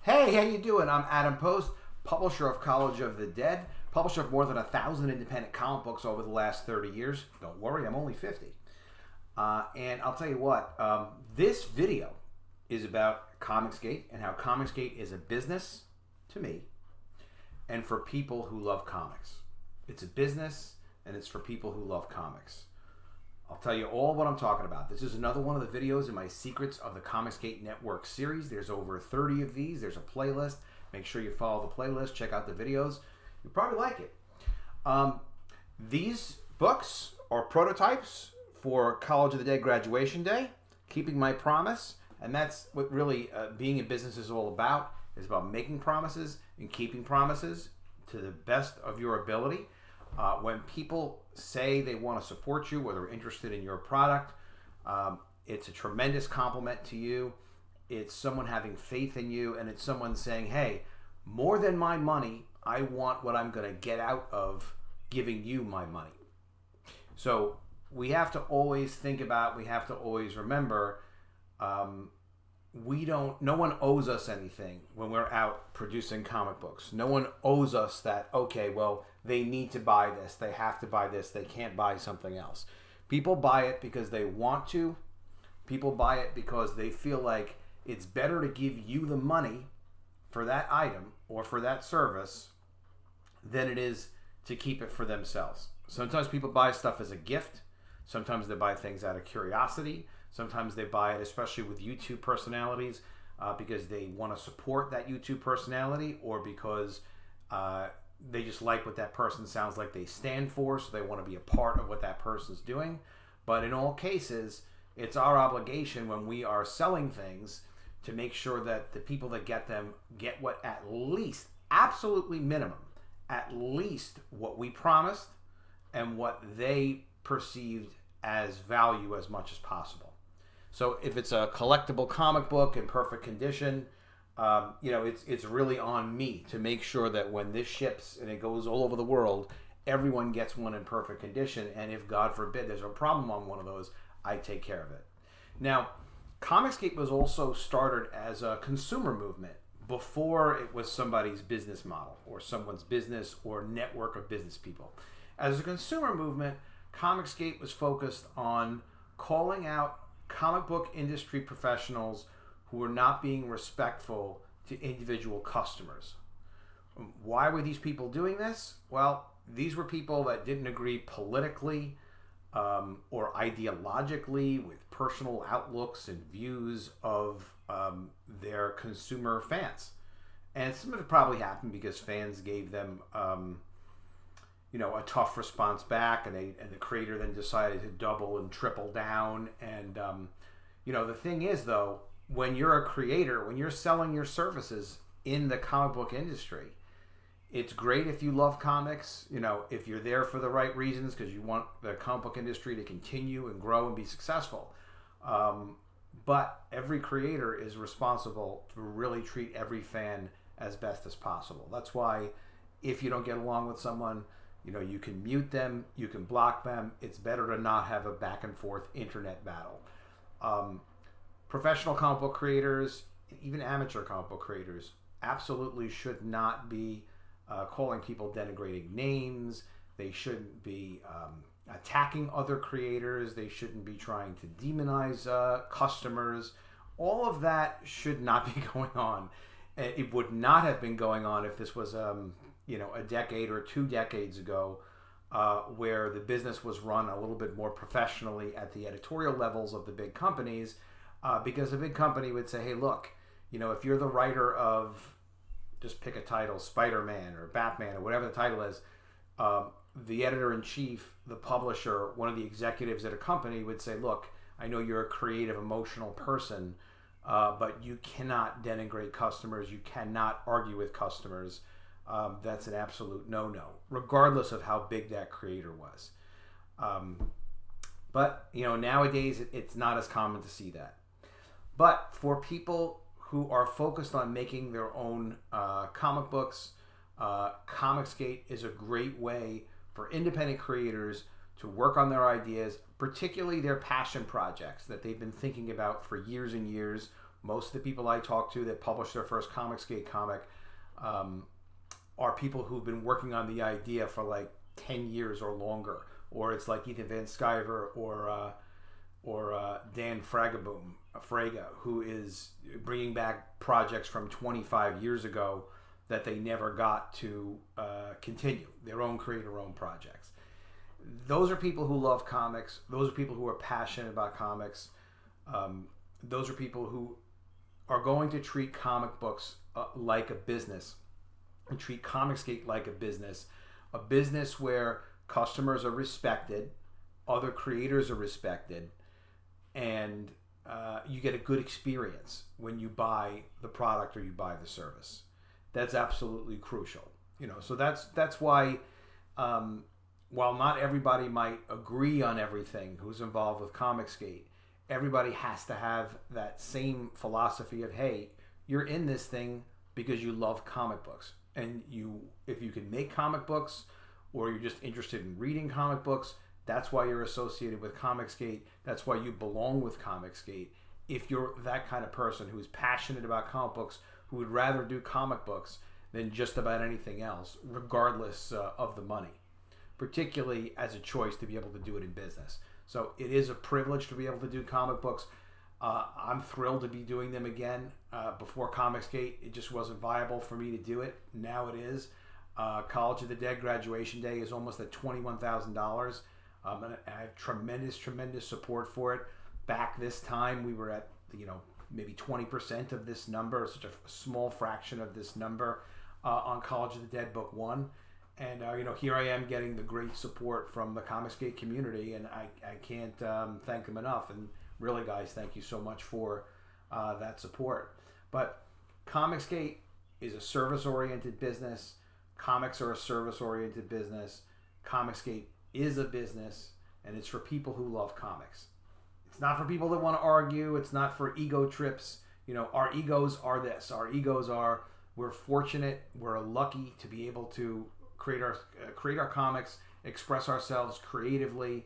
Hey, how you doing? I'm Adam Post, publisher of College of the Dead, publisher of more than 1,000 independent comic books over the last 30 years. Don't worry, I'm only 50. And I'll tell you what, this video is about ComicsGate and how ComicsGate is a business to me and for people who love comics. It's a business and it's for people who love comics. I'll tell you all what I'm talking about. This is another one of the videos in my Secrets of the ComicsGate Network series. There's over 30 of these. There's a playlist. Make sure you follow the playlist. Check out the videos. You'll probably like it. These books are prototypes for College of the Dead graduation day, keeping my promise. And that's what really being in business is all about. It's about making promises and keeping promises to the best of your ability. When people say they want to support you or they're interested in your product, it's a tremendous compliment to you. It's someone having faith in you, and it's someone saying, hey, more than my money, I want what I'm going to get out of giving you my money. So we have to always think about, we have to always remember, no one owes us anything when we're out producing comic books. No one owes us that, okay, well, they need to buy this, they have to buy this, they can't buy something else. People buy it because they want to. People buy it because they feel like it's better to give you the money for that item or for that service than it is to keep it for themselves. Sometimes people buy stuff as a gift. Sometimes they buy things out of curiosity. Sometimes they buy it, especially with YouTube personalities, because they want to support that YouTube personality or because they just like what that person sounds like they stand for, so they want to be a part of what that person's doing. But in all cases, it's our obligation when we are selling things to make sure that the people that get them get what at least, absolutely minimum, at least what we promised and what they perceived as value as much as possible. So if it's a collectible comic book in perfect condition, it's really on me to make sure that when this ships and it goes all over the world, everyone gets one in perfect condition. And if, God forbid, there's a problem on one of those, I take care of it. Now, ComicsGate was also started as a consumer movement before it was somebody's business model or someone's business or network of business people. As a consumer movement, ComicsGate was focused on calling out comic book industry professionals who were not being respectful to individual customers. Why were these people doing this? Well, these were people that didn't agree politically or ideologically with personal outlooks and views of their consumer fans. And some of it probably happened because fans gave them a tough response back, and the creator then decided to double and triple down. And the thing is, though, when you're a creator, when you're selling your services in the comic book industry, it's great if you love comics, if you're there for the right reasons because you want the comic book industry to continue and grow and be successful. But every creator is responsible to really treat every fan as best as possible. That's why if you don't get along with someone, you can mute them, you can block them. It's better to not have a back and forth internet battle. Professional comic book creators, even amateur comic book creators, absolutely should not be calling people denigrating names. They shouldn't be attacking other creators. They shouldn't be trying to demonize customers. All of that should not be going on. It would not have been going on if this was a decade or 2 decades ago, where the business was run a little bit more professionally at the editorial levels of the big companies, because a big company would say, hey, look, if you're the writer of, just pick a title, Spider-Man or Batman or whatever the title is, the editor-in-chief, the publisher, one of the executives at a company would say, look, I know you're a creative, emotional person, but you cannot denigrate customers. You cannot argue with customers. That's an absolute no-no, regardless of how big that creator was. But nowadays it's not as common to see that. But for people who are focused on making their own comic books, ComicsGate is a great way for independent creators to work on their ideas, particularly their passion projects that they've been thinking about for years and years. Most of the people I talk to that published their first ComicsGate comic are people who've been working on the idea for like 10 years or longer. Or it's like Ethan Van Sciver or Dan Fraga, who is bringing back projects from 25 years ago that they never got to continue, their own creator-owned projects. Those are people who love comics. Those are people who are passionate about comics. Those are people who are going to treat comic books like a business and treat ComicsGate like a business where customers are respected, other creators are respected, and you get a good experience when you buy the product or you buy the service. That's absolutely crucial. So that's why, while not everybody might agree on everything who's involved with ComicsGate, everybody has to have that same philosophy of, hey, you're in this thing because you love comic books. And if you can make comic books, or you're just interested in reading comic books, that's why you're associated with ComicsGate. That's why you belong with ComicsGate. If you're that kind of person who's passionate about comic books, who would rather do comic books than just about anything else, regardless of the money, particularly as a choice to be able to do it in business. So it is a privilege to be able to do comic books. I'm thrilled to be doing them again. Before ComicsGate, it just wasn't viable for me to do it. Now it is. College of the Dead graduation day is almost at $21,000. And I have tremendous support for it. Back this time, we were at maybe 20% of this number, such a small fraction of this number on College of the Dead Book 1. And here I am getting the great support from the ComicsGate community, and I can't thank them enough. And really, guys, thank you so much for that support. But ComicsGate is a service-oriented business. Comics are a service-oriented business. ComicsGate is a business, and it's for people who love comics. It's not for people that want to argue. It's not for ego trips. Our egos are this. Our egos are, we're fortunate, we're lucky to be able to create our comics, express ourselves creatively,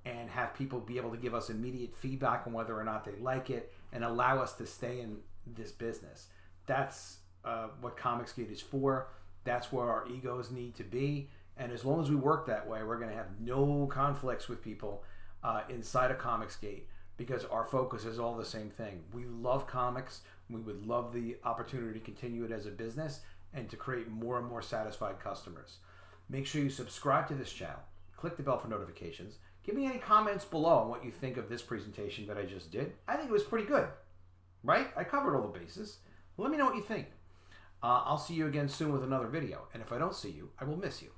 and have people be able to give us immediate feedback on whether or not they like it, and allow us to stay in this business. That's what ComicsGate is for. That's where our egos need to be. And as long as we work that way, we're going to have no conflicts with people inside of ComicsGate, because our focus is all the same thing. We love comics. We would love the opportunity to continue it as a business and to create more and more satisfied customers. Make sure you subscribe to this channel. Click the bell for notifications. Give me any comments below on what you think of this presentation that I just did. I think it was pretty good, right? I covered all the bases. Let me know what you think. I'll see you again soon with another video. And if I don't see you, I will miss you.